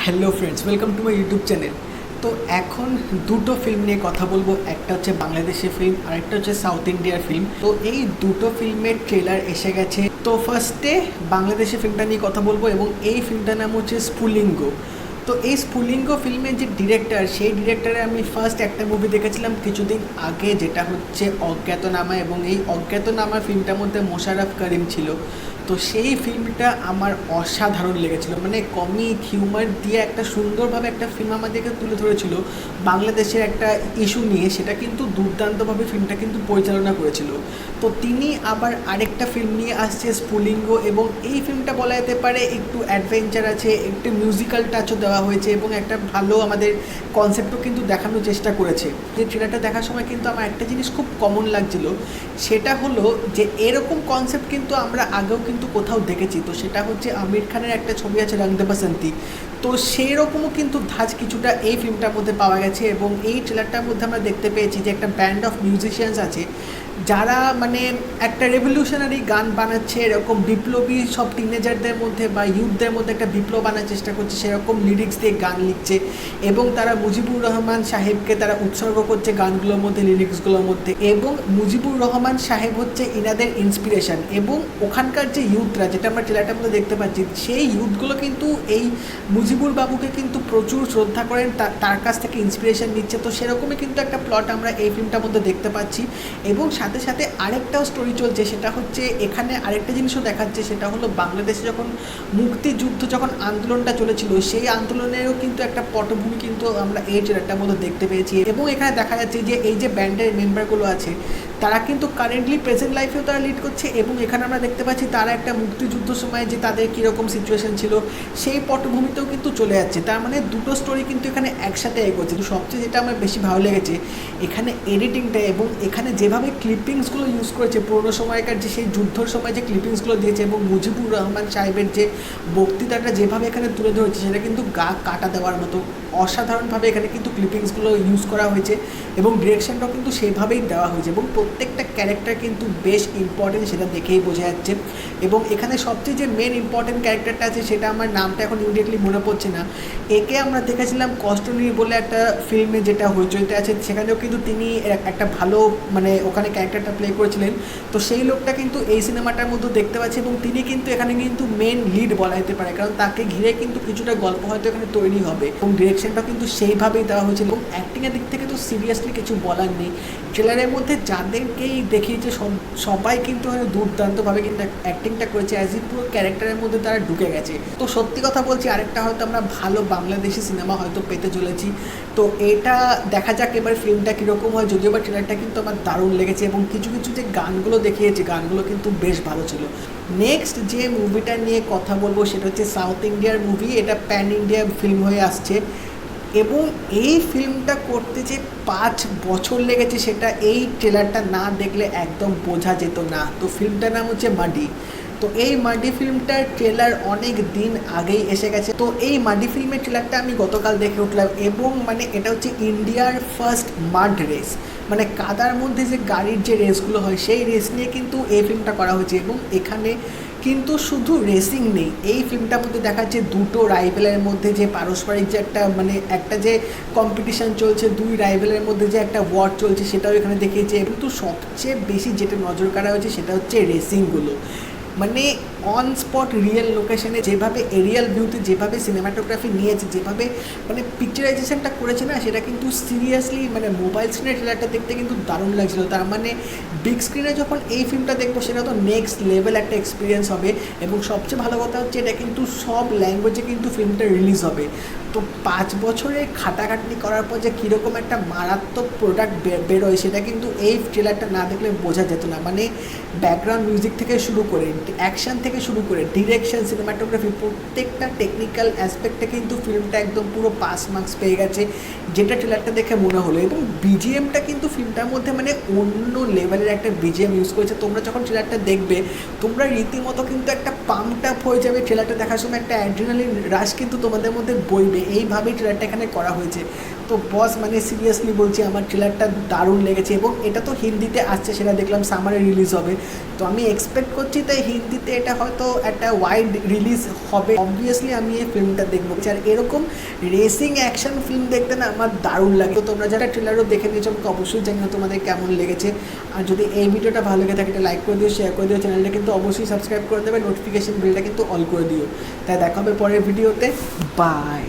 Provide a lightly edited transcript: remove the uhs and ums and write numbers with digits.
Hello friends, welcome to my YouTube channel. তো এখন দুটো ফিল্ম নিয়ে কথা বলবো, একটা হচ্ছে বাংলাদেশি ফিল্ম আর একটা হচ্ছে সাউথ ইন্ডিয়ার ফিল্ম। তো এই দুটো ফিল্মের ট্রেলার এসে গেছে। তো ফার্স্টে বাংলাদেশি ফিল্মটা নিয়ে কথা বলবো এবং এই ফিল্মটার নাম হচ্ছে স্ফুলিঙ্গ। তো এই স্ফুলিঙ্গ ফিল্মের যে ডিরেক্টর, সেই ডিরেক্টরে আমি ফার্স্ট একটা মুভি দেখেছিলাম কিছুদিন আগে, যেটা হচ্ছে অজ্ঞাতনামা, এবং এই অজ্ঞাতনামা ফিল্মটার মধ্যে মোশাররফ করিম ছিল। তো সেই ফিল্মটা আমার অসাধারণ লেগেছিল, মানে কমিক হিউমার দিয়ে একটা সুন্দরভাবে একটা ফিল্ম আমাদেরকে তুলে ধরেছিল বাংলাদেশের একটা ইস্যু নিয়ে। সেটা কিন্তু দুর্দান্তভাবে ফিল্মটা কিন্তু পরিচালনা করেছিল। তো তিনি আবার আরেকটা ফিল্ম নিয়ে আসছে স্ফুলিঙ্গ, এবং এই ফিল্মটা বলা যেতে পারে একটু অ্যাডভেঞ্চার আছে, একটু মিউজিক্যাল টাচও দেওয়া হয়েছে এবং একটা ভালো আমাদের কনসেপ্টও কিন্তু দেখানোর চেষ্টা করেছে। যে ট্রেলারটা দেখার সময় কিন্তু আমার একটা জিনিস খুব কমন লাগছিল, সেটা হলো যে এরকম কনসেপ্ট কিন্তু আমরা আগেও কিন্তু কোথাও দেখেছি। তো সেটা হচ্ছে আমির খানের একটা ছবি আছে রং দে বাসন্তী, তো সেই রকমও কিন্তু ধাঁচ কিছুটা এই ফিল্মটার মধ্যে পাওয়া গেছে। এবং এই ট্রেলারটার মধ্যে আমরা দেখতে পেয়েছি যে একটা ব্যান্ড অফ মিউজিশিয়ানস আছে, যারা মানে একটা রেভলিউশনারি গান বানাচ্ছে, এরকম বিপ্লবী সব টিনেজারদের মধ্যে বা ইউথদের মধ্যে একটা বিপ্লব আনার চেষ্টা করছে, সেরকম লিরিক্স দিয়ে গান লিখছে এবং তারা মুজিবুর রহমান সাহেবকে তারা উৎসর্গ করছে গানগুলোর মধ্যে, লিরিক্সগুলোর মধ্যে। এবং মুজিবুর রহমান সাহেব হচ্ছে ইনাদের ইন্সপিরেশন, এবং ওখানকার যে ইউথরা, যেটা আমরা ট্রেলারটার মধ্যে দেখতে পাচ্ছি, সেই ইউথগুলো কিন্তু এই মুজিবুর বাবুকে কিন্তু প্রচুর শ্রদ্ধা করেন, তার কাছ থেকে ইন্সপিরেশন নিচ্ছে। তো সেরকমই কিন্তু একটা প্লট আমরা এই ফিল্মটার মধ্যে দেখতে পাচ্ছি। এবং সাথে সাথে আরেকটাও স্টোরি চলছে, সেটা হচ্ছে এখানে আরেকটা জিনিসও দেখাচ্ছে, সেটা হলো বাংলাদেশে যখন মুক্তিযুদ্ধ যখন আন্দোলনটা চলেছিল, সেই আন্দোলনেরও কিন্তু একটা পটভূমি কিন্তু আমরা এই ট্রেলারটার মধ্যে দেখতে পেয়েছি। এবং এখানে দেখা যাচ্ছে যে এই যে ব্যান্ডের মেম্বারগুলো আছে, তারা কিন্তু কারেন্টলি প্রেজেন্ট লাইফেও তারা লিড করছে, এবং এখানে আমরা দেখতে পাচ্ছি তারা একটা মুক্তিযুদ্ধ সময় যে তাদের কীরকম সিচুয়েশন ছিল সেই পটভূমিতেও কিন্তু চলে যাচ্ছে। তার মানে দুটো স্টোরি কিন্তু এখানে একসাথে এগোচ্ছে। তো সবচেয়ে যেটা আমার বেশি ভালো লেগেছে এখানে এডিটিংটা, এবং এখানে যেভাবে ক্লিপিংসগুলো ইউজ করেছে পুরোনো সময়কার, যে সেই যুদ্ধর সময় যে ক্লিপিংসগুলো দিয়েছে এবং মুজিবুর রহমান সাহেবের যে বক্তৃতাটা যেভাবে এখানে তুলে ধরেছে, সেটা কিন্তু গা কাটা দেওয়ার মতো অসাধারণভাবে এখানে কিন্তু ক্লিপিংসগুলো ইউজ করা হয়েছে, এবং ডিরেকশনটাও কিন্তু সেভাবেই দেওয়া হয়েছে, এবং প্রত্যেকটা ক্যারেক্টার কিন্তু বেশ ইম্পর্টেন্ট, সেটা দেখেই বোঝা যাচ্ছে। এবং এখানে সবচেয়ে যে মেন ইম্পর্টেন্ট ক্যারেক্টারটা আছে, সেটা আমার নামটা এখন ইমিডিয়েটলি মনে পড়ছে না। একে আমরা দেখেছিলাম কষ্ট নিয়ে বলে একটা ফিল্মে, যেটা হইচইতে আছে, সেখানেও কিন্তু তিনি একটা ভালো মানে ওখানে ক্যারেক্টারটা প্লে করেছিলেন। তো সেই লোকটা কিন্তু এই সিনেমাটার মধ্যে দেখতে পাচ্ছি, এবং তিনি কিন্তু এখানে কিন্তু মেন লিড বলা যেতে পারে, কারণ তাকে ঘিরে কিন্তু কিছুটা গল্প হয়তো এখানে তৈরি হবে, এবং ডিরেকশনটা কিন্তু সেইভাবেই দেওয়া হয়েছিল। এবং অ্যাক্টিংয়ের দিক থেকে তো সিরিয়াসলি কিছু বলার নেই। ট্রেলারের মধ্যে যাদেরকেই দেখিয়েছে সবাই কিন্তু হয়তো দুর্দান্তভাবে কিন্তু অ্যাক্টিংটা করেছে, অ্যাজ ই পুরো ক্যারেক্টারের মধ্যে তারা ঢুকে গেছে। তো সত্যি কথা বলছি, আরেকটা হয়তো আমরা ভালো বাংলাদেশি সিনেমা হয়তো পেতে চলেছি। তো এটা দেখা যাক এবার ফিল্মটা কীরকম হয়। যদিও বা ট্রেলারটা কিন্তু আমার দারুণ লেগেছে, এবং কিছু কিছু যে গানগুলো দেখিয়েছে, গানগুলো কিন্তু বেশ ভালো ছিল। নেক্সট যে মুভিটা নিয়ে কথা বলবো সেটা হচ্ছে সাউথ ইন্ডিয়ার মুভি। এটা প্যান ইন্ডিয়া ফিল্ম হয়ে আসছে, এবং এই ফিল্মটা করতে যে 5 বছর লেগেছে সেটা এই ট্রেলারটা না দেখলে একদম বোঝা যেত না। তো ফিল্মটার নাম হচ্ছে মাডি। তো এই মাডি ফিল্মটার ট্রেলার অনেক দিন আগেই এসে গেছে। তো এই মাডি ফিল্মের ট্রেলারটা আমি গতকাল দেখে উঠলাম, এবং মানে এটা হচ্ছে ইন্ডিয়ার ফার্স্ট মাড রেস, মানে কাদার মধ্যে যে গাড়ির যে রেসগুলো হয় সেই রেস নিয়ে কিন্তু এই ফিল্মটা করা হয়েছে। এবং এখানে কিন্তু শুধু রেসিং নেই, এই ফিল্মটার মধ্যে দেখাচ্ছে দুটো রাইভেলের মধ্যে যে পারস্পরিক যে একটা মানে একটা যে কম্পিটিশান চলছে, দুই রাইভেলের মধ্যে যে একটা ওয়ার চলছে, সেটাও এখানে দেখিয়েছে। কিন্তু সবচেয়ে বেশি যেটা নজর কাড়া হয়েছে সেটা হচ্ছে রেসিংগুলো, মানে অন স্পট রিয়েল লোকেশনে যেভাবে এরিয়াল ভিউতে যেভাবে সিনেমাটোগ্রাফি নিয়েছে, যেভাবে মানে পিকচারাইজেশনটা করেছে না, সেটা কিন্তু সিরিয়াসলি মানে মোবাইল স্ক্রিনের ট্রেলারটা দেখতে কিন্তু দারুণ লাগছিলো। তার মানে বিগ স্ক্রিনে যখন এই ফিল্মটা দেখবো সেটা তো নেক্সট লেভেল একটা এক্সপিরিয়েন্স হবে। এবং সবচেয়ে ভালো কথা হচ্ছে এটা কিন্তু সব ল্যাঙ্গুয়েজে কিন্তু ফিল্মটা রিলিজ হবে। তো 5 বছরে খাটাখাটনি করার পর যে কীরকম একটা মারাত্মক প্রোডাক্ট বেরোয়, সেটা কিন্তু এই ট্রেলারটা না দেখলে বোঝা যেত না। মানে ব্যাকগ্রাউন্ড মিউজিক থেকে শুরু করে, অ্যাকশন থেকে শুরু করে, ডিরেকশন, সিনেমাটোগ্রাফি, প্রত্যেকটা টেকনিক্যাল অ্যাসপেক্টে কিন্তু ফিল্মটা একদম পুরো পাস মার্কস পেয়ে গেছে, যেটা ট্রেলারটা দেখে মনে হলো। এবং বিজিএমটা কিন্তু ফিল্মটার মধ্যে মানে অন্য লেভেলের একটা বিজিএম ইউজ করেছে। তোমরা যখন ট্রেলারটা দেখবে তোমরা রীতিমতো কিন্তু একটা পাম্পড আপ হয়ে যাবে, ট্রেলারটা দেখার সময় একটা অ্যাড্রিনালিন রাশ কিন্তু তোমাদের মধ্যে বইবে, এইভাবেই ট্রেলারটা এখানে করা হয়েছে। তো বস মানে সিরিয়াসলি বলছি, আমার ট্রেলারটা দারুণ লেগেছে। এবং এটা তো হিন্দিতে আসছে, সেটা দেখলাম সামারে রিলিজ হবে। তো আমি এক্সপেক্ট করছি তাই হিন্দিতে এটা হয়তো একটা ওয়াইড রিলিজ হবে, অবভিয়াসলি আমি এই ফিল্মটা দেখবো। আর এরকম রেসিং অ্যাকশন ফিল্ম দেখতে না আমার দারুণ লাগে। তো তোমরা যারা ট্রেলারও দেখে নিয়েছো আমাকে অবশ্যই জানিও তোমাদের কেমন লেগেছে। আর যদি এই ভিডিওটা ভালো লেগে থাকে এটা লাইক করে দিও, শেয়ার করে দিও, চ্যানেলটা কিন্তু অবশ্যই সাবস্ক্রাইব করে দেবে, নোটিফিকেশন বেলটা কিন্তু অল করে দিও। তাই দেখা হবে পরের ভিডিওতে, বাই।